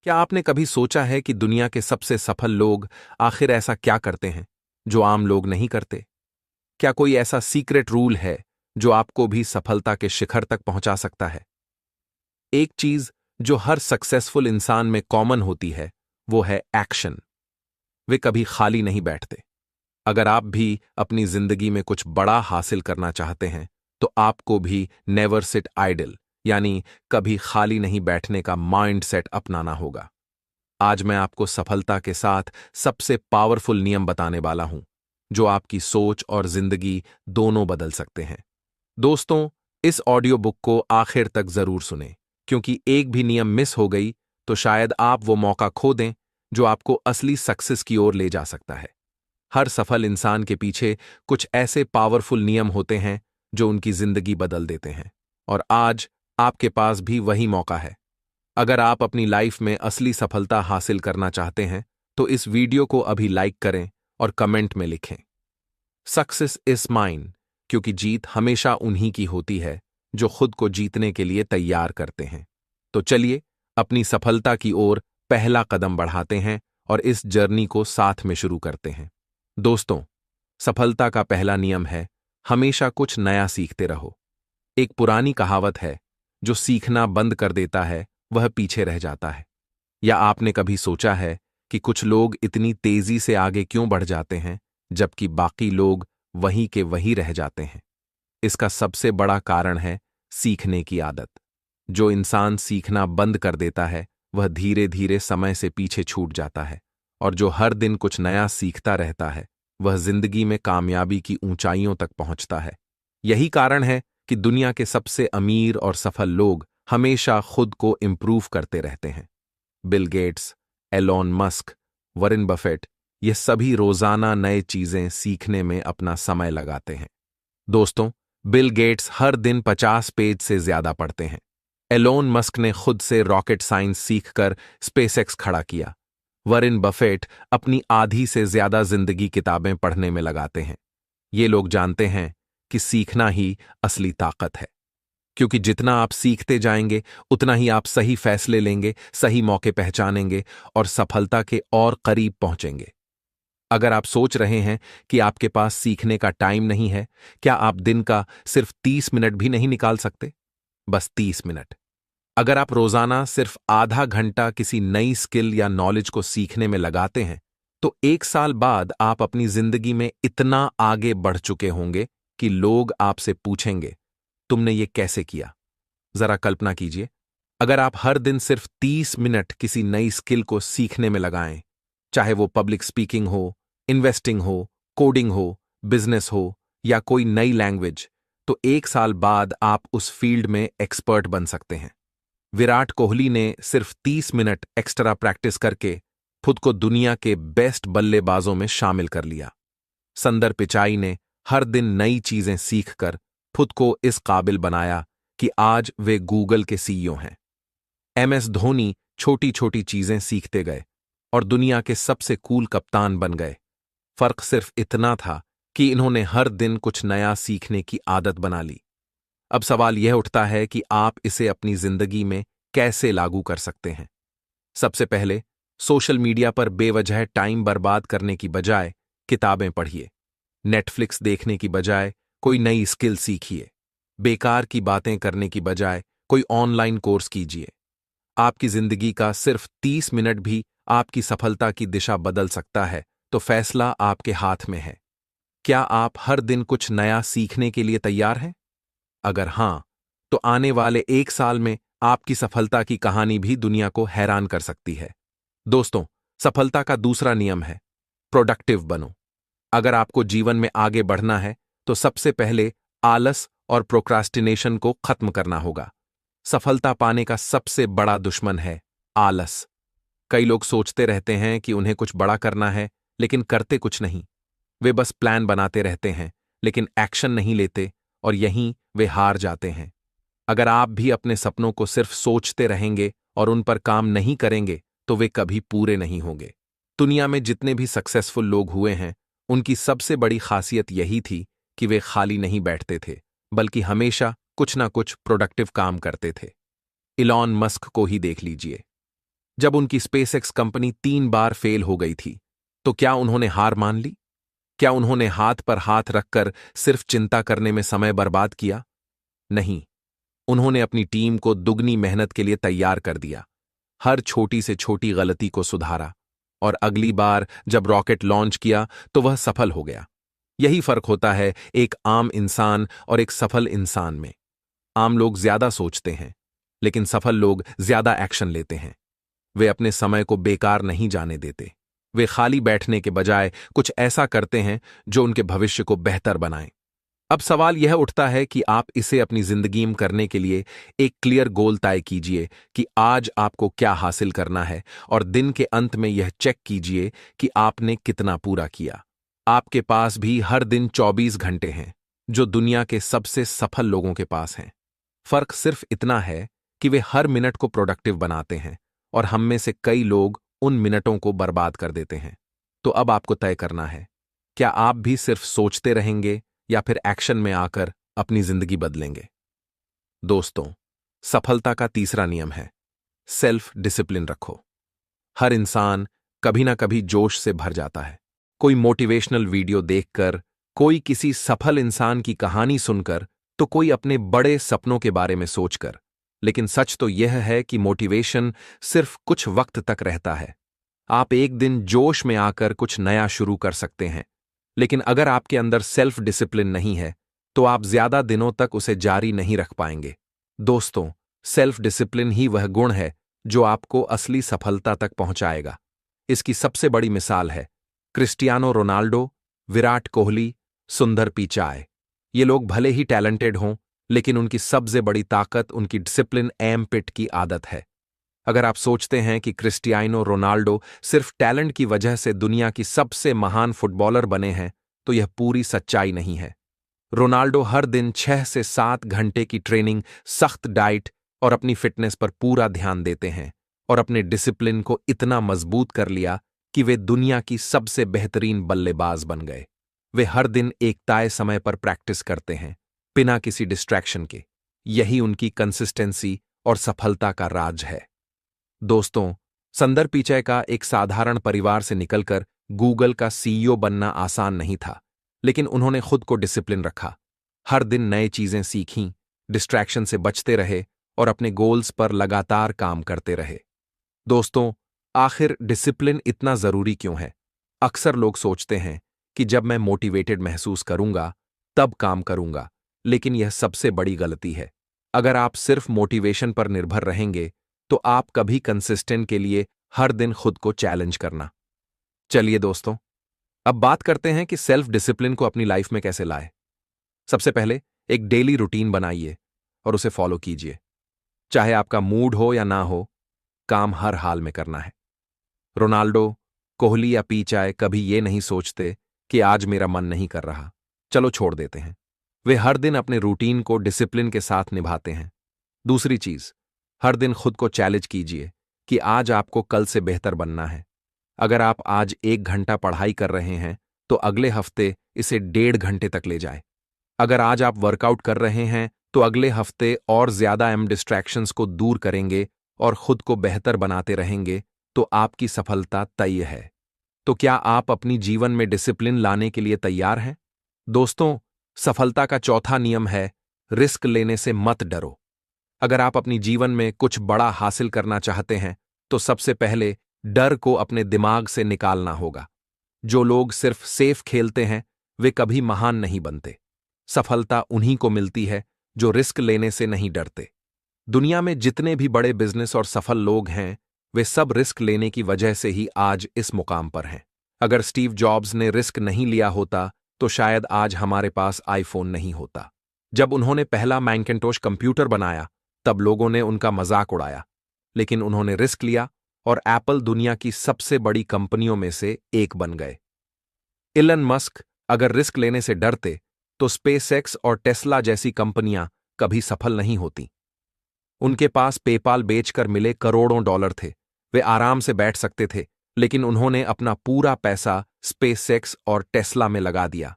क्या आपने कभी सोचा है कि दुनिया के सबसे सफल लोग आखिर ऐसा क्या करते हैं जो आम लोग नहीं करते? क्या कोई ऐसा सीक्रेट रूल है जो आपको भी सफलता के शिखर तक पहुंचा सकता है? एक चीज जो हर सक्सेसफुल इंसान में कॉमन होती है, वो है एक्शन। वे कभी खाली नहीं बैठते। अगर आप भी अपनी जिंदगी में कुछ बड़ा हासिल करना चाहते हैं, तो आपको भी नेवर सिट आइडल, यानी कभी खाली नहीं बैठने का माइंड सेट अपनाना होगा। आज मैं आपको सफलता के साथ सबसे पावरफुल नियम बताने वाला हूं, जो आपकी सोच और जिंदगी दोनों बदल सकते हैं। दोस्तों, इस ऑडियो बुक को आखिर तक जरूर सुनें, क्योंकि एक भी नियम मिस हो गई तो शायद आप वो मौका खो दें जो आपको असली सक्सेस की ओर ले जा सकता है। हर सफल इंसान के पीछे कुछ ऐसे पावरफुल नियम होते हैं जो उनकी जिंदगी बदल देते हैं, और आज आपके पास भी वही मौका है। अगर आप अपनी लाइफ में असली सफलता हासिल करना चाहते हैं, तो इस वीडियो को अभी लाइक करें और कमेंट में लिखें, सक्सेस इज माइन, क्योंकि जीत हमेशा उन्हीं की होती है जो खुद को जीतने के लिए तैयार करते हैं। तो चलिए अपनी सफलता की ओर पहला कदम बढ़ाते हैं और इस जर्नी को साथ में शुरू करते हैं। दोस्तों, सफलता का पहला नियम है, हमेशा कुछ नया सीखते रहो। एक पुरानी कहावत है, जो सीखना बंद कर देता है वह पीछे रह जाता है। या आपने कभी सोचा है कि कुछ लोग इतनी तेजी से आगे क्यों बढ़ जाते हैं, जबकि बाकी लोग वहीं के वहीं रह जाते हैं? इसका सबसे बड़ा कारण है सीखने की आदत। जो इंसान सीखना बंद कर देता है, वह धीरे धीरे समय से पीछे छूट जाता है, और जो हर दिन कुछ नया सीखता रहता है, वह जिंदगी में कामयाबी की ऊंचाइयों तक पहुंचता है। यही कारण है कि दुनिया के सबसे अमीर और सफल लोग हमेशा खुद को इंप्रूव करते रहते हैं। Bill Gates, Elon Musk, Warren Buffett, ये सभी रोजाना नए चीजें सीखने में अपना समय लगाते हैं। दोस्तों, बिल गेट्स हर दिन 50 पेज से ज्यादा पढ़ते हैं। एलोन मस्क ने खुद से रॉकेट साइंस सीखकर स्पेसएक्स खड़ा किया। वॉरेन बफेट अपनी आधी से ज्यादा जिंदगी किताबें पढ़ने में लगाते हैं। ये लोग जानते हैं कि सीखना ही असली ताकत है, क्योंकि जितना आप सीखते जाएंगे, उतना ही आप सही फैसले लेंगे, सही मौके पहचानेंगे और सफलता के और करीब पहुंचेंगे। अगर आप सोच रहे हैं कि आपके पास सीखने का टाइम नहीं है, क्या आप दिन का सिर्फ 30 मिनट भी नहीं निकाल सकते? बस 30 मिनट। अगर आप रोजाना सिर्फ आधा घंटा किसी नई स्किल या नॉलेज को सीखने में लगाते हैं, तो 1 साल बाद आप अपनी जिंदगी में इतना आगे बढ़ चुके होंगे कि लोग आपसे पूछेंगे, तुमने ये कैसे किया? जरा कल्पना कीजिए, अगर आप हर दिन सिर्फ 30 मिनट किसी नई स्किल को सीखने में लगाएं, चाहे वो पब्लिक स्पीकिंग हो, इन्वेस्टिंग हो, कोडिंग हो, बिजनेस हो या कोई नई लैंग्वेज, तो 1 साल बाद आप उस फील्ड में एक्सपर्ट बन सकते हैं। विराट कोहली ने सिर्फ 30 मिनट एक्स्ट्रा प्रैक्टिस करके खुद को दुनिया के बेस्ट बल्लेबाजों में शामिल कर लिया। संदर पिचाई ने हर दिन नई चीजें सीखकर खुद को इस काबिल बनाया कि आज वे गूगल के सीईओ हैं। एमएस धोनी छोटी छोटी चीजें सीखते गए और दुनिया के सबसे कूल कप्तान बन गए। फर्क सिर्फ इतना था कि इन्होंने हर दिन कुछ नया सीखने की आदत बना ली। अब सवाल यह उठता है कि आप इसे अपनी जिंदगी में कैसे लागू कर सकते हैं। सबसे पहले, सोशल मीडिया पर बेवजह टाइम बर्बाद करने की बजाय किताबें पढ़िए। नेटफ्लिक्स देखने की बजाय कोई नई स्किल सीखिए। बेकार की बातें करने की बजाय कोई ऑनलाइन कोर्स कीजिए। आपकी जिंदगी का सिर्फ 30 मिनट भी आपकी सफलता की दिशा बदल सकता है, तो फैसला आपके हाथ में है। क्या आप हर दिन कुछ नया सीखने के लिए तैयार हैं? अगर हां, तो आने वाले 1 साल में आपकी सफलता की कहानी भी दुनिया को हैरान कर सकती है। दोस्तों, सफलता का दूसरा नियम है, प्रोडक्टिव बनो। अगर आपको जीवन में आगे बढ़ना है, तो सबसे पहले आलस और प्रोक्रास्टिनेशन को खत्म करना होगा। सफलता पाने का सबसे बड़ा दुश्मन है आलस। कई लोग सोचते रहते हैं कि उन्हें कुछ बड़ा करना है, लेकिन करते कुछ नहीं। वे बस प्लान बनाते रहते हैं, लेकिन एक्शन नहीं लेते, और यहीं वे हार जाते हैं। अगर आप भी अपने सपनों को सिर्फ सोचते रहेंगे और उन पर काम नहीं करेंगे, तो वे कभी पूरे नहीं होंगे। दुनिया में जितने भी सक्सेसफुल लोग हुए हैं, उनकी सबसे बड़ी खासियत यही थी कि वे खाली नहीं बैठते थे, बल्कि हमेशा कुछ ना कुछ प्रोडक्टिव काम करते थे। इलॉन मस्क को ही देख लीजिए। जब उनकी स्पेसएक्स कंपनी 3 बार फेल हो गई थी, तो क्या उन्होंने हार मान ली? क्या उन्होंने हाथ पर हाथ रखकर सिर्फ चिंता करने में समय बर्बाद किया? नहीं। उन्होंने अपनी टीम को दुगनी मेहनत के लिए तैयार कर दिया, हर छोटी से छोटी गलती को सुधारा, और अगली बार जब रॉकेट लॉन्च किया तो वह सफल हो गया। यही फर्क होता है एक आम इंसान और एक सफल इंसान में। आम लोग ज्यादा सोचते हैं, लेकिन सफल लोग ज्यादा एक्शन लेते हैं। वे अपने समय को बेकार नहीं जाने देते। वे खाली बैठने के बजाय कुछ ऐसा करते हैं जो उनके भविष्य को बेहतर बनाए। अब सवाल यह उठता है कि आप इसे अपनी जिंदगी में करने के लिए एक क्लियर गोल तय कीजिए कि आज आपको क्या हासिल करना है, और दिन के अंत में यह चेक कीजिए कि आपने कितना पूरा किया। आपके पास भी हर दिन 24 घंटे हैं, जो दुनिया के सबसे सफल लोगों के पास हैं। फर्क सिर्फ इतना है कि वे हर मिनट को प्रोडक्टिव बनाते हैं, और हम में से कई लोग उन मिनटों को बर्बाद कर देते हैं। तो अब आपको तय करना है, क्या आप भी सिर्फ सोचते रहेंगे या फिर एक्शन में आकर अपनी जिंदगी बदलेंगे? दोस्तों, सफलता का तीसरा नियम है सेल्फ डिसिप्लिन रखो। हर इंसान कभी ना कभी जोश से भर जाता है। कोई मोटिवेशनल वीडियो देखकर, कोई किसी सफल इंसान की कहानी सुनकर, तो कोई अपने बड़े सपनों के बारे में सोचकर। लेकिन सच तो यह है कि मोटिवेशन सिर्फ कुछ वक्त तक रहता है। आप एक दिन जोश में आकर कुछ नया शुरू कर सकते हैं, लेकिन अगर आपके अंदर सेल्फ डिसिप्लिन नहीं है, तो आप ज्यादा दिनों तक उसे जारी नहीं रख पाएंगे। दोस्तों, सेल्फ डिसिप्लिन ही वह गुण है जो आपको असली सफलता तक पहुंचाएगा। इसकी सबसे बड़ी मिसाल है क्रिस्टियानो रोनाल्डो, विराट कोहली, सुंदर पिचाई। ये लोग भले ही टैलेंटेड हों, लेकिन उनकी सबसे बड़ी ताकत उनकी डिसिप्लिन एम पिट की आदत है। अगर आप सोचते हैं कि क्रिस्टियानो रोनाल्डो सिर्फ टैलेंट की वजह से दुनिया की सबसे महान फुटबॉलर बने हैं, तो यह पूरी सच्चाई नहीं है। रोनाल्डो हर दिन 6 से 7 घंटे की ट्रेनिंग, सख्त डाइट और अपनी फिटनेस पर पूरा ध्यान देते हैं, और अपने डिसिप्लिन को इतना मजबूत कर लिया कि वे दुनिया की सबसे बेहतरीन बल्लेबाज बन गए। वे हर दिन एक तय समय पर प्रैक्टिस करते हैं, बिना किसी डिस्ट्रैक्शन के। यही उनकी कंसिस्टेंसी और सफलता का राज है। दोस्तों, सुंदर पिचाई का एक साधारण परिवार से निकलकर गूगल का सीईओ बनना आसान नहीं था, लेकिन उन्होंने खुद को डिसिप्लिन रखा। हर दिन नए चीजें सीखीं, डिस्ट्रैक्शन से बचते रहे और अपने गोल्स पर लगातार काम करते रहे। दोस्तों, आखिर डिसिप्लिन इतना जरूरी क्यों है? अक्सर लोग सोचते हैं कि जब मैं मोटिवेटेड महसूस करूंगा तब काम करूंगा, लेकिन यह सबसे बड़ी गलती है। अगर आप सिर्फ मोटिवेशन पर निर्भर रहेंगे, तो आप कभी कंसिस्टेंट के लिए हर दिन खुद को चैलेंज करना। चलिए दोस्तों, अब बात करते हैं कि सेल्फ डिसिप्लिन को अपनी लाइफ में कैसे लाएं। सबसे पहले एक डेली रूटीन बनाइए और उसे फॉलो कीजिए। चाहे आपका मूड हो या ना हो, काम हर हाल में करना है। रोनाल्डो, कोहली या पिचाई कभी ये नहीं सोचते कि आज मेरा मन नहीं कर रहा, चलो छोड़ देते हैं। वे हर दिन अपने रूटीन को डिसिप्लिन के साथ निभाते हैं। दूसरी चीज, हर दिन खुद को चैलेंज कीजिए कि आज आपको कल से बेहतर बनना है। अगर आप आज 1 घंटा पढ़ाई कर रहे हैं, तो अगले हफ्ते इसे 1.5 घंटे तक ले जाए। अगर आज आप वर्कआउट कर रहे हैं, तो अगले हफ्ते और ज्यादा डिस्ट्रैक्शंस को दूर करेंगे और खुद को बेहतर बनाते रहेंगे, तो आपकी सफलता तय है। तो क्या आप अपनी जीवन में डिसिप्लिन लाने के लिए तैयार हैं? दोस्तों, सफलता का चौथा नियम है रिस्क लेने से मत डरो। अगर आप अपनी जीवन में कुछ बड़ा हासिल करना चाहते हैं, तो सबसे पहले डर को अपने दिमाग से निकालना होगा। जो लोग सिर्फ सेफ खेलते हैं, वे कभी महान नहीं बनते। सफलता उन्हीं को मिलती है जो रिस्क लेने से नहीं डरते। दुनिया में जितने भी बड़े बिजनेस और सफल लोग हैं, वे सब रिस्क लेने की वजह से ही आज इस मुकाम पर हैं। अगर स्टीव जॉब्स ने रिस्क नहीं लिया होता, तो शायद आज हमारे पास आईफोन नहीं होता। जब उन्होंने पहला मैकिन्टोश कंप्यूटर बनाया, तब लोगों ने उनका मजाक उड़ाया, लेकिन उन्होंने रिस्क लिया और एप्पल दुनिया की सबसे बड़ी कंपनियों में से एक बन गए। इलन मस्क अगर रिस्क लेने से डरते, तो स्पेसएक्स और टेस्ला जैसी कंपनियां कभी सफल नहीं होती। उनके पास पेपाल बेचकर मिले करोड़ों डॉलर थे। वे आराम से बैठ सकते थे, लेकिन उन्होंने अपना पूरा पैसा स्पेसएक्स और टेस्ला में लगा दिया।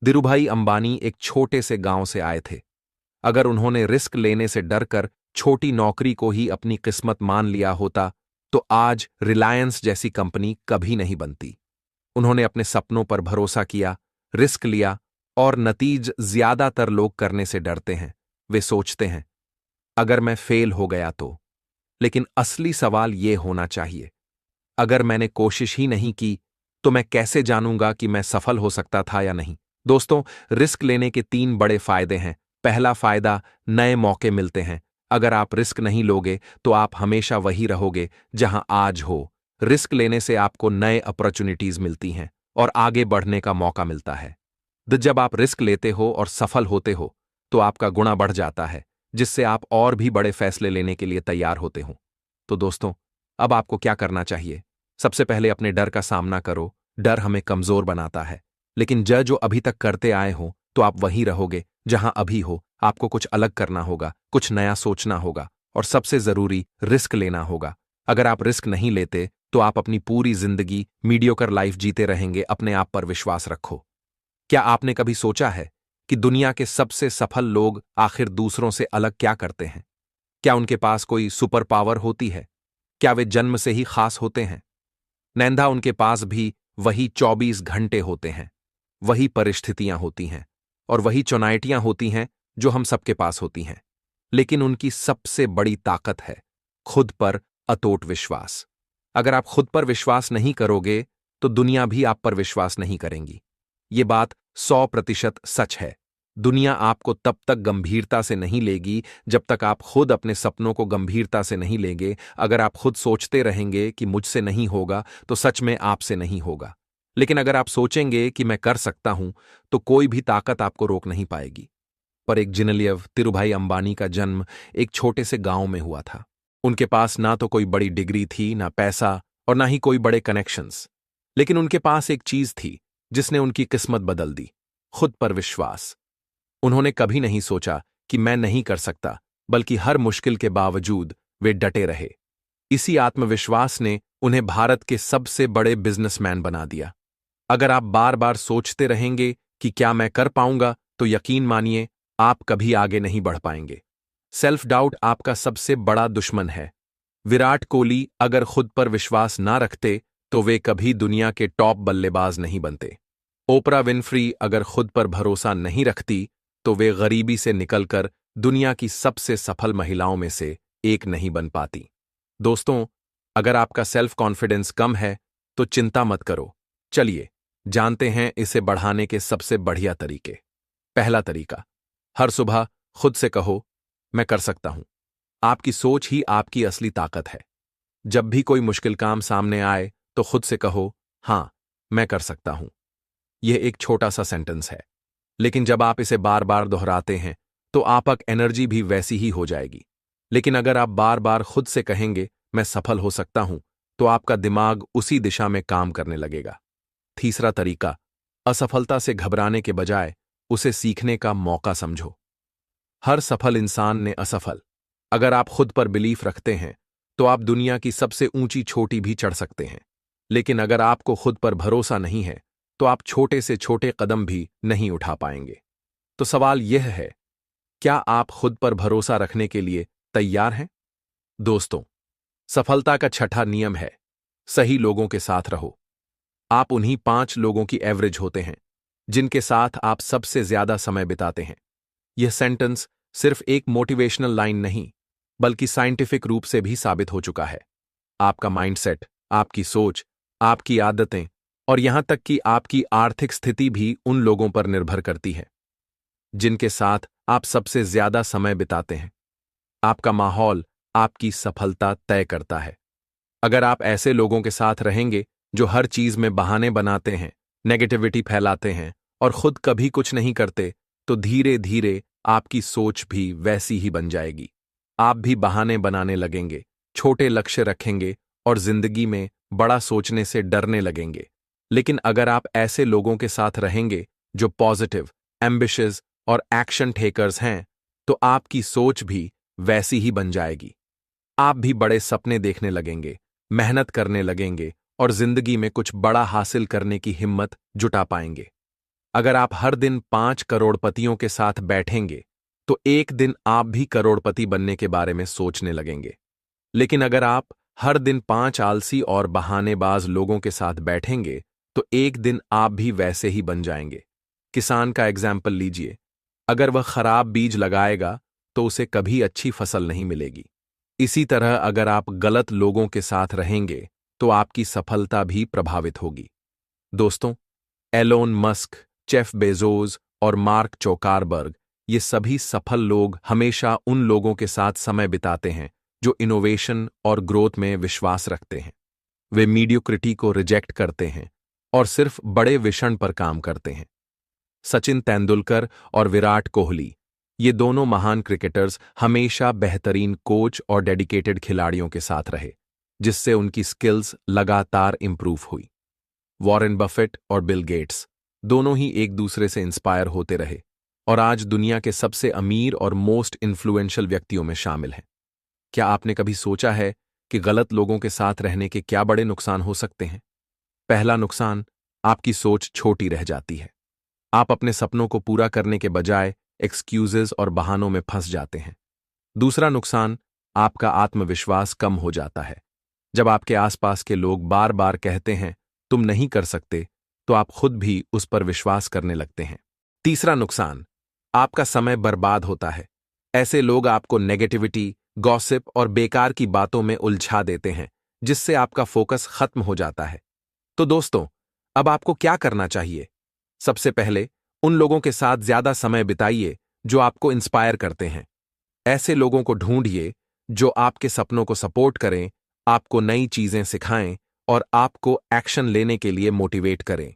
धीरूभाई अंबानी एक छोटे से गांव से आए थे। अगर उन्होंने रिस्क लेने से डरकर छोटी नौकरी को ही अपनी किस्मत मान लिया होता, तो आज रिलायंस जैसी कंपनी कभी नहीं बनती। उन्होंने अपने सपनों पर भरोसा किया, रिस्क लिया, और नतीज ज्यादातर लोग करने से डरते हैं। वे सोचते हैं, अगर मैं फेल हो गया तो। लेकिन असली सवाल यह होना चाहिए, अगर मैंने कोशिश ही नहीं की तो मैं कैसे जानूंगा कि मैं सफल हो सकता था या नहीं। दोस्तों, रिस्क लेने के 3 बड़े फायदे हैं। पहला फायदा, नए मौके मिलते हैं। अगर आप रिस्क नहीं लोगे तो आप हमेशा वही रहोगे जहां आज हो। रिस्क लेने से आपको नए अपॉर्चुनिटीज मिलती हैं और आगे बढ़ने का मौका मिलता है। जब आप रिस्क लेते हो और सफल होते हो तो आपका गुणा बढ़ जाता है, जिससे आप और भी बड़े फैसले लेने के लिए तैयार होते हो। तो दोस्तों, अब आपको क्या करना चाहिए? सबसे पहले अपने डर का सामना करो। डर हमें कमजोर बनाता है, लेकिन जो अभी तक करते आए हो तो आप वहीं रहोगे जहां अभी हो। आपको कुछ अलग करना होगा, कुछ नया सोचना होगा, और सबसे जरूरी, रिस्क लेना होगा। अगर आप रिस्क नहीं लेते तो आप अपनी पूरी जिंदगी मीडियोकर लाइफ जीते रहेंगे। अपने आप पर विश्वास रखो। क्या आपने कभी सोचा है कि दुनिया के सबसे सफल लोग आखिर दूसरों से अलग क्या करते हैं? क्या उनके पास कोई सुपर पावर होती है? क्या वे जन्म से ही खास होते हैं? नैंधा, उनके पास भी वही 24 घंटे होते हैं, वही परिस्थितियां होती हैं, और वही चुनौतियां होती हैं जो हम सबके पास होती हैं। लेकिन उनकी सबसे बड़ी ताकत है खुद पर अटूट विश्वास। अगर आप खुद पर विश्वास नहीं करोगे तो दुनिया भी आप पर विश्वास नहीं करेंगी। ये बात 100% सच है। दुनिया आपको तब तक गंभीरता से नहीं लेगी जब तक आप खुद अपने सपनों को गंभीरता से नहीं लेंगे। अगर आप खुद सोचते रहेंगे कि मुझसे नहीं होगा तो सच में आपसे नहीं होगा। लेकिन अगर आप सोचेंगे कि मैं कर सकता हूं तो कोई भी ताकत आपको रोक नहीं पाएगी। पर एक जिनलियव तिरुभाई अंबानी का जन्म एक छोटे से गांव में हुआ था। उनके पास ना तो कोई बड़ी डिग्री थी, ना पैसा, और ना ही कोई बड़े कनेक्शंस। लेकिन उनके पास एक चीज थी जिसने उनकी किस्मत बदल दी, खुद पर विश्वास। उन्होंने कभी नहीं सोचा कि मैं नहीं कर सकता, बल्कि हर मुश्किल के बावजूद वे डटे रहे। इसी आत्मविश्वास ने उन्हें भारत के सबसे बड़े बिजनेसमैन बना दिया। अगर आप बार बार सोचते रहेंगे कि क्या मैं कर पाऊंगा, तो यकीन मानिए आप कभी आगे नहीं बढ़ पाएंगे। सेल्फ डाउट आपका सबसे बड़ा दुश्मन है। विराट कोहली अगर खुद पर विश्वास ना रखते तो वे कभी दुनिया के टॉप बल्लेबाज नहीं बनते। ओपरा विनफ्री अगर खुद पर भरोसा नहीं रखती तो वे गरीबी से निकलकर दुनिया की सबसे सफल महिलाओं में से एक नहीं बन पाती। दोस्तों, अगर आपका सेल्फ कॉन्फिडेंस कम है तो चिंता मत करो। चलिए जानते हैं इसे बढ़ाने के सबसे बढ़िया तरीके। पहला तरीका, हर सुबह खुद से कहो, मैं कर सकता हूं। आपकी सोच ही आपकी असली ताकत है। जब भी कोई मुश्किल काम सामने आए तो खुद से कहो, हां, मैं कर सकता हूं। यह एक छोटा सा सेंटेंस है, लेकिन जब आप इसे बार बार दोहराते हैं तो आपक एनर्जी भी वैसी ही हो जाएगी। लेकिन अगर आप बार बार खुद से कहेंगे, मैं सफल हो सकता हूं, तो आपका दिमाग उसी दिशा में काम करने लगेगा। तीसरा तरीका, असफलता से घबराने के बजाय उसे सीखने का मौका समझो। हर सफल इंसान ने असफल। अगर आप खुद पर बिलीफ रखते हैं तो आप दुनिया की सबसे ऊंची चोटी भी चढ़ सकते हैं। लेकिन अगर आपको खुद पर भरोसा नहीं है तो आप छोटे से छोटे कदम भी नहीं उठा पाएंगे। तो सवाल यह है, क्या आप खुद पर भरोसा रखने के लिए तैयार हैं? दोस्तों, सफलता का छठा नियम है, सही लोगों के साथ रहो। आप उन्हीं 5 लोगों की एवरेज होते हैं जिनके साथ आप सबसे ज्यादा समय बिताते हैं। यह सेंटेंस सिर्फ एक मोटिवेशनल लाइन नहीं, बल्कि साइंटिफिक रूप से भी साबित हो चुका है। आपका माइंडसेट, आपकी सोच, आपकी आदतें, और यहां तक कि आपकी आर्थिक स्थिति भी उन लोगों पर निर्भर करती है जिनके साथ आप सबसे ज्यादा समय बिताते हैं। आपका माहौल आपकी सफलता तय करता है। अगर आप ऐसे लोगों के साथ रहेंगे जो हर चीज में बहाने बनाते हैं, नेगेटिविटी फैलाते हैं और खुद कभी कुछ नहीं करते, तो धीरे धीरे आपकी सोच भी वैसी ही बन जाएगी। आप भी बहाने बनाने लगेंगे, छोटे लक्ष्य रखेंगे और जिंदगी में बड़ा सोचने से डरने लगेंगे। लेकिन अगर आप ऐसे लोगों के साथ रहेंगे जो पॉजिटिव, एम्बिशियस और एक्शन टेकर्स हैं, तो आपकी सोच भी वैसी ही बन जाएगी। आप भी बड़े सपने देखने लगेंगे, मेहनत करने लगेंगे और जिंदगी में कुछ बड़ा हासिल करने की हिम्मत जुटा पाएंगे। अगर आप हर दिन 5 करोड़पतियों के साथ बैठेंगे तो एक दिन आप भी करोड़पति बनने के बारे में सोचने लगेंगे। लेकिन अगर आप हर दिन 5 आलसी और बहानेबाज लोगों के साथ बैठेंगे तो एक दिन आप भी वैसे ही बन जाएंगे। किसान का एग्जाम्पल लीजिए। अगर वह खराब बीज लगाएगा तो उसे कभी अच्छी फसल नहीं मिलेगी। इसी तरह अगर आप गलत लोगों के साथ रहेंगे तो आपकी सफलता भी प्रभावित होगी। दोस्तों, एलोन मस्क, जेफ बेजोस और मार्क चोकारबर्ग, ये सभी सफल लोग हमेशा उन लोगों के साथ समय बिताते हैं जो इनोवेशन और ग्रोथ में विश्वास रखते हैं। वे मीडियोक्रिटी को रिजेक्ट करते हैं और सिर्फ बड़े विजन पर काम करते हैं। सचिन तेंदुलकर और विराट कोहली, ये दोनों महान क्रिकेटर्स हमेशा बेहतरीन कोच और डेडिकेटेड खिलाड़ियों के साथ रहे, जिससे उनकी स्किल्स लगातार इंप्रूव हुई। वॉरेन बफेट और बिल गेट्स दोनों ही एक दूसरे से इंस्पायर होते रहे और आज दुनिया के सबसे अमीर और मोस्ट इन्फ्लुएंशियल व्यक्तियों में शामिल हैं। क्या आपने कभी सोचा है कि गलत लोगों के साथ रहने के क्या बड़े नुकसान हो सकते हैं? पहला नुकसान, आपकी सोच छोटी रह जाती है। आप अपने सपनों को पूरा करने के बजाय एक्सक्यूजेज और बहानों में फंस जाते हैं। दूसरा नुकसान, आपका आत्मविश्वास कम हो जाता है। जब आपके आसपास के लोग बार बार कहते हैं तुम नहीं कर सकते, तो आप खुद भी उस पर विश्वास करने लगते हैं। तीसरा नुकसान, आपका समय बर्बाद होता है। ऐसे लोग आपको नेगेटिविटी, गॉसिप और बेकार की बातों में उलझा देते हैं, जिससे आपका फोकस खत्म हो जाता है। तो दोस्तों, अब आपको क्या करना चाहिए? सबसे पहले उन लोगों के साथ ज्यादा समय बिताइए जो आपको इंस्पायर करते हैं। ऐसे लोगों को ढूंढिए जो आपके सपनों को सपोर्ट करें, आपको नई चीजें सिखाएं और आपको एक्शन लेने के लिए मोटिवेट करें।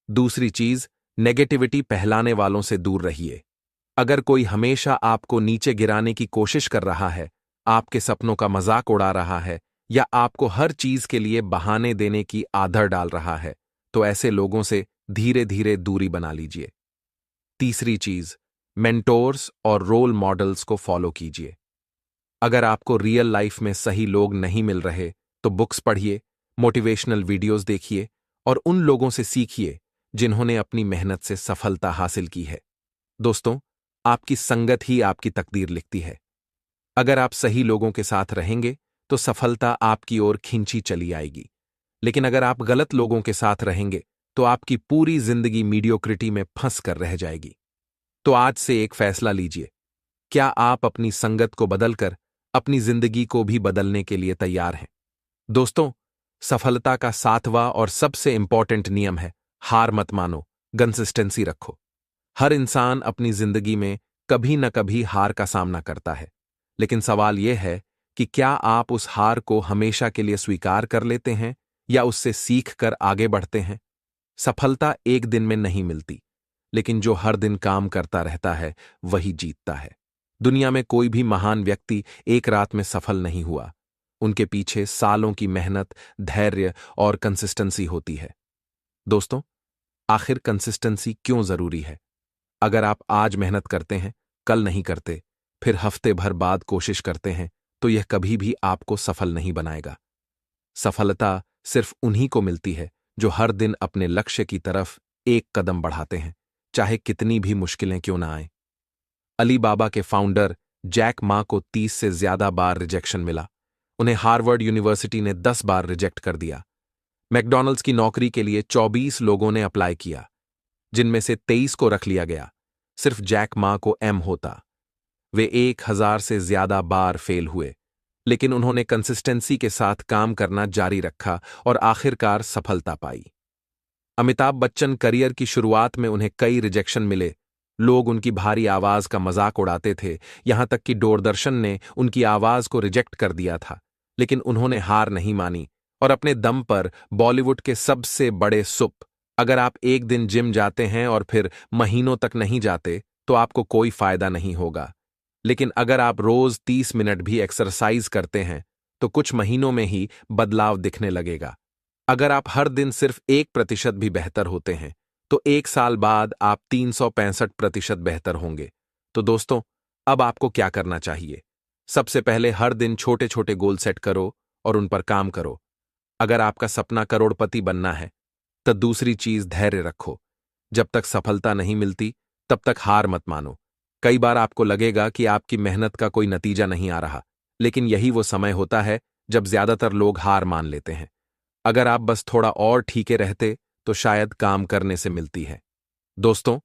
दूसरी चीज, नेगेटिविटी फैलाने वालों से दूर रहिए। अगर कोई हमेशा आपको नीचे गिराने की कोशिश कर रहा है, आपके सपनों का मजाक उड़ा रहा है या आपको हर चीज के लिए बहाने देने की आदत डाल रहा है, तो ऐसे लोगों से धीरे धीरे दूरी बना लीजिए। तीसरी चीज, मेंटोर्स और रोल मॉडल्स को फॉलो कीजिए। अगर आपको रियल लाइफ में सही लोग नहीं मिल रहे, तो बुक्स पढ़िए, मोटिवेशनल वीडियोस देखिए और उन लोगों से सीखिए जिन्होंने अपनी मेहनत से सफलता हासिल की है। दोस्तों, आपकी संगत ही आपकी तकदीर लिखती है। अगर आप सही लोगों के साथ रहेंगे तो सफलता आपकी ओर खींची चली आएगी, लेकिन अगर आप गलत लोगों के साथ रहेंगे तो आपकी पूरी जिंदगी मीडियोक्रिटी में फंस कर रह जाएगी। तो आज से एक फैसला लीजिए। क्या आप अपनी संगत को बदलकर अपनी जिंदगी को भी बदलने के लिए तैयार हैं? दोस्तों, सफलता का सातवां और सबसे इंपॉर्टेंट नियम है, हार मत मानो, कंसिस्टेंसी रखो। हर इंसान अपनी जिंदगी में कभी न कभी हार का सामना करता है, लेकिन सवाल यह है कि क्या आप उस हार को हमेशा के लिए स्वीकार कर लेते हैं या उससे सीख कर आगे बढ़ते हैं? सफलता एक दिन में नहीं मिलती, लेकिन जो हर दिन काम करता रहता है वही जीतता है। दुनिया में कोई भी महान व्यक्ति एक रात में सफल नहीं हुआ। उनके पीछे सालों की मेहनत, धैर्य और कंसिस्टेंसी होती है। दोस्तों, आखिर कंसिस्टेंसी क्यों जरूरी है? अगर आप आज मेहनत करते हैं, कल नहीं करते, फिर हफ्ते भर बाद कोशिश करते हैं, तो यह कभी भी आपको सफल नहीं बनाएगा। सफलता सिर्फ उन्हीं को मिलती है जो हर दिन अपने लक्ष्य की तरफ एक कदम बढ़ाते हैं, चाहे कितनी भी मुश्किलें क्यों ना आए। अली बाबा के फाउंडर जैक मा को 30 से ज्यादा बार रिजेक्शन मिला। उन्हें हार्वर्ड यूनिवर्सिटी ने 10 बार रिजेक्ट कर दिया। मैकडॉनल्ड्स की नौकरी के लिए 24 लोगों ने अप्लाई किया, जिनमें से 23 को रख लिया गया। सिर्फ जैक मा को एम होता। वे 1000 से ज्यादा बार फेल हुए, लेकिन उन्होंने कंसिस्टेंसी के साथ काम करना जारी रखा और आखिरकार सफलता पाई। अमिताभ बच्चन करियर की शुरुआत में उन्हें कई रिजेक्शन मिले। लोग उनकी भारी आवाज का मजाक उड़ाते थे, यहां तक कि दूरदर्शन ने उनकी आवाज को रिजेक्ट कर दिया था, लेकिन उन्होंने हार नहीं मानी और अपने दम पर बॉलीवुड के सबसे बड़े सुप। अगर आप एक दिन जिम जाते हैं और फिर महीनों तक नहीं जाते, तो आपको कोई फायदा नहीं होगा। लेकिन अगर आप रोज 30 मिनट भी एक्सरसाइज करते हैं, तो कुछ महीनों में ही बदलाव दिखने लगेगा। अगर आप हर दिन सिर्फ 1% भी बेहतर होते हैं, तो 1 साल बाद आप 365% बेहतर होंगे। तो दोस्तों, अब आपको क्या करना चाहिए? सबसे पहले हर दिन छोटे छोटे गोल सेट करो और उन पर काम करो। अगर आपका सपना करोड़पति बनना है, तो दूसरी चीज धैर्य रखो। जब तक सफलता नहीं मिलती, तब तक हार मत मानो। कई बार आपको लगेगा कि आपकी मेहनत का कोई नतीजा नहीं आ रहा, लेकिन यही वो समय होता है जब ज्यादातर लोग हार मान लेते हैं। अगर आप बस थोड़ा और ठीके रहते तो शायद काम करने से मिलती है। दोस्तों,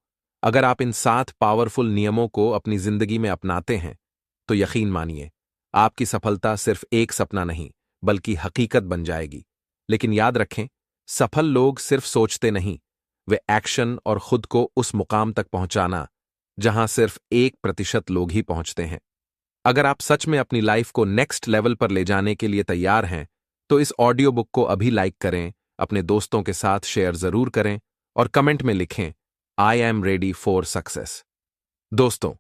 अगर आप इन 7 पावरफुल नियमों को अपनी जिंदगी में अपनाते हैं तो यकीन मानिए, आपकी सफलता सिर्फ एक सपना नहीं बल्कि हकीकत बन जाएगी। लेकिन याद रखें, सफल लोग सिर्फ सोचते नहीं, वे एक्शन और खुद को उस मुकाम तक पहुंचाना जहां सिर्फ 1% लोग ही पहुंचते हैं। अगर आप सच में अपनी लाइफ को नेक्स्ट लेवल पर ले जाने के लिए तैयार हैं, तो इस ऑडियो बुक को अभी लाइक करें, अपने दोस्तों के साथ शेयर जरूर करें और कमेंट में लिखें, I am ready for success. दोस्तों,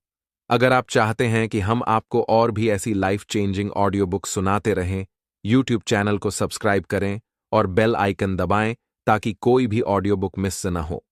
अगर आप चाहते हैं कि हम आपको और भी ऐसी लाइफ चेंजिंग ऑडियो बुक सुनाते रहें, यूट्यूब चैनल को सब्सक्राइब करें और बेल आइकन दबाएं ताकि कोई भी ऑडियो बुक मिस न हो।